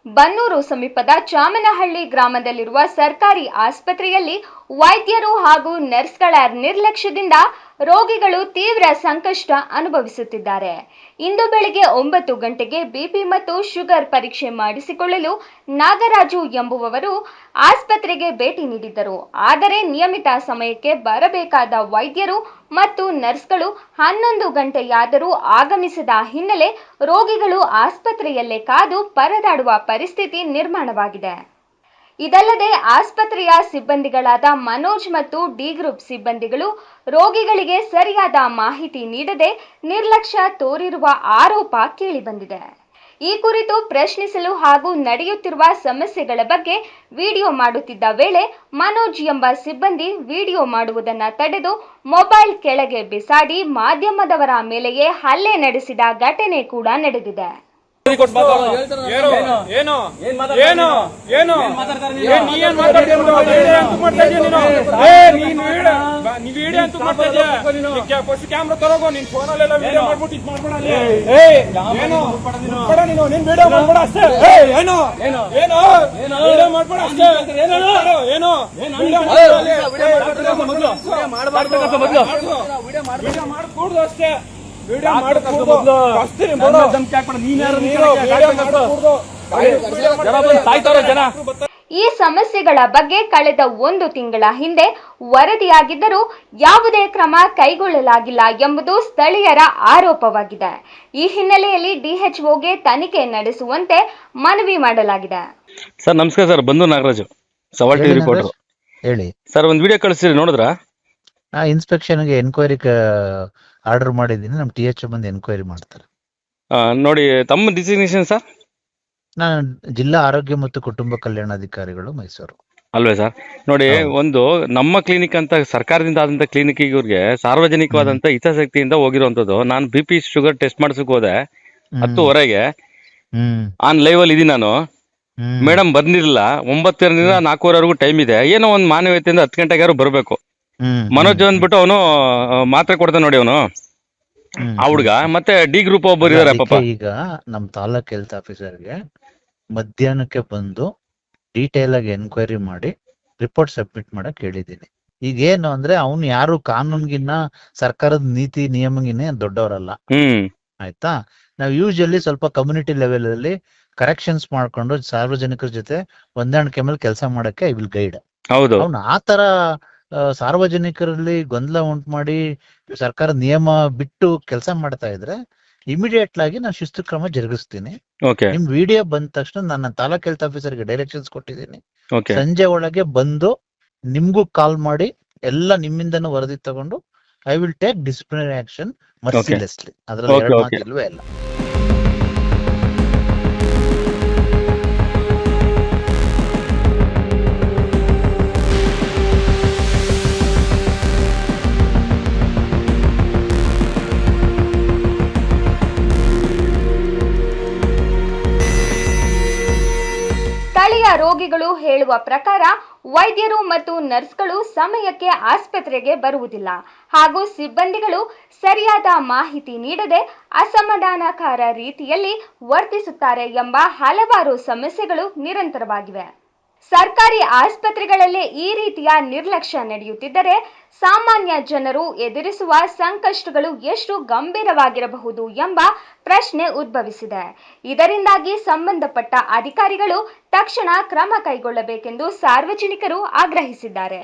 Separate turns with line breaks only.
ಬನ್ನೂರು ಸಮೀಪದ ಚಾಮನಹಳ್ಳಿ ಗ್ರಾಮದಲ್ಲಿರುವ ಸರ್ಕಾರಿ ಆಸ್ಪತ್ರೆಯಲ್ಲಿ ವೈದ್ಯರು ಹಾಗೂ ನರ್ಸ್ಗಳ ನಿರ್ಲಕ್ಷ್ಯದಿಂದ ರೋಗಿಗಳು ತೀವ್ರ ಸಂಕಷ್ಟ ಅನುಭವಿಸುತ್ತಿದ್ದಾರೆ. ಇಂದು ಬೆಳಿಗ್ಗೆ 9 ಗಂಟೆಗೆ ಬಿಪಿ ಮತ್ತು ಶುಗರ್ ಪರೀಕ್ಷೆ ಮಾಡಿಸಿಕೊಳ್ಳಲು ನಾಗರಾಜು ಎಂಬುವವರು ಆಸ್ಪತ್ರೆಗೆ ಭೇಟಿ ನೀಡಿದ್ದರು. ಆದರೆ ನಿಯಮಿತ ಸಮಯಕ್ಕೆ ಬರಬೇಕಾದ ವೈದ್ಯರು ಮತ್ತು ನರ್ಸ್ಗಳು 11 ಗಂಟೆಯಾದರೂ ಆಗಮಿಸದ ಹಿನ್ನೆಲೆ ರೋಗಿಗಳು ಆಸ್ಪತ್ರೆಯಲ್ಲೇ ಕಾದು ಪರದಾಡುವ ಪರಿಸ್ಥಿತಿ ನಿರ್ಮಾಣವಾಗಿದೆ. ಇದಲ್ಲದೆ ಆಸ್ಪತ್ರೆಯ ಸಿಬ್ಬಂದಿಗಳಾದ ಮನೋಜ್ ಮತ್ತು ಡಿ ಗ್ರೂಪ್ ಸಿಬ್ಬಂದಿಗಳು ರೋಗಿಗಳಿಗೆ ಸರಿಯಾದ ಮಾಹಿತಿ ನೀಡದೆ ನಿರ್ಲಕ್ಷ್ಯ ತೋರಿರುವ ಆರೋಪ ಕೇಳಿಬಂದಿದೆ. ಈ ಕುರಿತು ಪ್ರಶ್ನಿಸಲು ಹಾಗೂ ನಡೆಯುತ್ತಿರುವ ಸಮಸ್ಯೆಗಳ ಬಗ್ಗೆ ವಿಡಿಯೋ ಮಾಡುತ್ತಿದ್ದ ವೇಳೆ ಮನೋಜ್ ಎಂಬ ಸಿಬ್ಬಂದಿ ವಿಡಿಯೋ ಮಾಡುವುದನ್ನು ತಡೆದು ಮೊಬೈಲ್ ಕೆಳಗೆ ಬಿಸಾಡಿ ಮಾಧ್ಯಮದವರ ಮೇಲೆಯೇ ಹಲ್ಲೆ ನಡೆಸಿದ ಘಟನೆ ಕೂಡ ನಡೆದಿದೆ. ಈ ಸಮಸ್ಯೆಗಳ ಬಗ್ಗೆ ಕಳೆದ 1 ತಿಂಗಳ ಹಿಂದೆ ವರದಿಯಾಗಿದ್ದರೂ ಯಾವುದೇ ಕ್ರಮ ಕೈಗೊಳ್ಳಲಾಗಿಲ್ಲ ಎಂಬುದು ಸ್ಥಳೀಯರ ಆರೋಪವಾಗಿದೆ. ಈ ಹಿನ್ನೆಲೆಯಲ್ಲಿ ಡಿಎಚ್ಒಗೆ ತನಿಖೆ ನಡೆಸುವಂತೆ ಮನವಿ ಮಾಡಲಾಗಿದೆ.
ಸರ್ ನಮಸ್ಕಾರ ಸರ್, ಬಂದು ನಾಗರಾಜು ಸವಾಲ್ ರಿಪೋರ್ಟರ್.
ಹೇಳಿ
ಸರ್, ಒಂದು ವಿಡಿಯೋ ಕಳಿಸ್ತೀರಿ ನೋಡಿದ್ರಾ?
ಇನ್ಸ್ಪೆಕ್ಷನ್ಗೆ ಎನ್ಕ್ವೈರಿ ಆರ್ಡರ್ ಮಾಡಿದ್ದೀನಿ. ನಮ್ಮ THO ಬಂದು ಎನ್ಕ್ವೈರಿ ಮಾಡ್ತಾರೆ.
ನೋಡಿ, ತಮ್ಮ ಡಿಸಿಗ್ನೇಷನ್ ಸರ್?
ನಾನು ಜಿಲ್ಲಾ ಆರೋಗ್ಯ ಮತ್ತು ಕುಟುಂಬ ಕಲ್ಯಾಣಾಧಿಕಾರಿಗಳು, ಮೈಸೂರು.
ಅಲ್ವೇ ಸರ್? ನೋಡಿ, ಒಂದು ನಮ್ಮ ಕ್ಲಿನಿಕ್ ಅಂತ ಸರ್ಕಾರದಿಂದ ಆದಂತ ಕ್ಲಿನಿಕ್ ಇವ್ರಿಗೆ ಸಾರ್ವಜನಿಕವಾದಂತ ಹಿತಾಸಕ್ತಿಯಿಂದ ಹೋಗಿರುವಂತದ್ದು. ನಾನು BP ಶುಗರ್ ಟೆಸ್ಟ್ ಮಾಡಿಸಕ್ ಹೋದೆ 10:30ಗೆ. ಆನ್ ಲೈವ್ ಅಲ್ಲಿ ಇದೀನಿ ನಾನು. ಮೇಡಮ್ ಬಂದಿರಲಿಲ್ಲ. 9:30ರಿಂದ 4:00ವರೆಗೂ ಟೈಮ್ ಇದೆ. ಏನೋ ಒಂದು ಮಾನವೀಯತೆಯಿಂದ 10 ಗಂಟೆಗೆ ಯಾರು ಬರ್ಬೇಕು. ಮನೋಜ್ ಅಂದ್ಬಿಟ್ಟು ಅವನು ಮಾತ್ರೆ ಕೊಡ್ತಾನೆ ನೋಡಿ, ಅವನು ಆ ಹುಡ್ಗ. ಮತ್ತೆ ಡಿ ಗ್ರೂಪ್ ಒಬ್ಬರು ಇದಾರೆ ಪಾಪ.
ಈಗ ನಮ್ ತಾಲೂಕ್ ಹೆಲ್ತ್ ಆಫೀಸರ್ಗೆ ಮಧ್ಯಾಹ್ನಕ್ಕೆ ಬಂದು ಡೀಟೇಲ್ ಆಗಿ ಎನ್ಕ್ವೈರಿ ಮಾಡಿ ರಿಪೋರ್ಟ್ ಸಬ್ಮಿಟ್ ಮಾಡಕ್ ಹೇಳಿದೀನಿ. ಈಗ ಏನು ಅಂದ್ರೆ ಅವ್ನು ಯಾರು ಕಾನೂನ್ಗಿನ್ನ ಸರ್ಕಾರದ ನೀತಿ ನಿಯಮಗಿನ್ನ ದೊಡ್ಡವರಲ್ಲ, ಆಯ್ತಾ? ನಾವ್ ಯೂಶಲಿ ಸ್ವಲ್ಪ ಕಮ್ಯುನಿಟಿ ಲೆವೆಲ್ ಅಲ್ಲಿ ಕರೆಕ್ಷನ್ಸ್ ಮಾಡ್ಕೊಂಡು ಸಾರ್ವಜನಿಕರ ಜೊತೆ ಹೊಂದಾಣಿಕೆ ಮೇಲೆ ಕೆಲಸ ಮಾಡಕ್ಕೆ ಐ ವಿಲ್ ಗೈಡ್.
ಹೌದು,
ಅವ್ನು ಆತರ ಸಾರ್ವಜನಿಕರಲ್ಲಿ ಗೊಂದಲ ಉಂಟು ಮಾಡಿ ಸರ್ಕಾರ ನಿಯಮ ಬಿಟ್ಟು ಕೆಲಸ ಮಾಡ್ತಾ ಇದ್ರೆ ಇಮಿಡಿಯೇಟ್ ಆಗಿ ನಾನು ಶಿಸ್ತು ಕ್ರಮ ಜರುಗಿಸ್ತೀನಿ. ನಿಮ್ ವಿಡಿಯೋ ಬಂದ ತಕ್ಷಣ ನನ್ನ ತಾಲೂಕ್ ಹೆಲ್ತ್ ಆಫೀಸರ್ಗೆ ಡೈರೆಕ್ಷನ್ಸ್ ಕೊಟ್ಟಿದ್ದೀನಿ. ಸಂಜೆ ಒಳಗೆ ಬಂದು ನಿಮ್ಗೂ ಕಾಲ್ ಮಾಡಿ ಎಲ್ಲ ನಿಮ್ಮಿಂದನೂ ವರದಿ ತಗೊಂಡು I will take disciplinary action mercilessly. ಅದ್ರಲ್ಲಿ ಎರಡು ಮಾತಿಲ್ವೇ ಇಲ್ಲ.
ಸ್ಥಳೀಯ ರೋಗಿಗಳು ಹೇಳುವ ಪ್ರಕಾರ ವೈದ್ಯರು ಮತ್ತು ನರ್ಸ್ಗಳು ಸಮಯಕ್ಕೆ ಆಸ್ಪತ್ರೆಗೆ ಬರುವುದಿಲ್ಲ ಹಾಗೂ ಸಿಬ್ಬಂದಿಗಳು ಸರಿಯಾದ ಮಾಹಿತಿ ನೀಡದೆ ಅಸಮಾಧಾನಕರ ರೀತಿಯಲ್ಲಿ ವರ್ತಿಸುತ್ತಾರೆ ಎಂಬ ಹಲವಾರು ಸಮಸ್ಯೆಗಳು ನಿರಂತರವಾಗಿವೆ. ಸರ್ಕಾರಿ ಆಸ್ಪತ್ರೆಗಳಲ್ಲೇ ಈ ರೀತಿಯ ನಿರ್ಲಕ್ಷ್ಯ ನಡೆಯುತ್ತಿದ್ದರೆ ಸಾಮಾನ್ಯ ಜನರು ಎದುರಿಸುವ ಸಂಕಷ್ಟಗಳು ಎಷ್ಟು ಗಂಭೀರವಾಗಿರಬಹುದು ಎಂಬ ಪ್ರಶ್ನೆ ಉದ್ಭವಿಸಿದೆ. ಇದರಿಂದಾಗಿ ಸಂಬಂಧಪಟ್ಟ ಅಧಿಕಾರಿಗಳು ತಕ್ಷಣ ಕ್ರಮ ಕೈಗೊಳ್ಳಬೇಕೆಂದು ಸಾರ್ವಜನಿಕರು ಆಗ್ರಹಿಸಿದ್ದಾರೆ.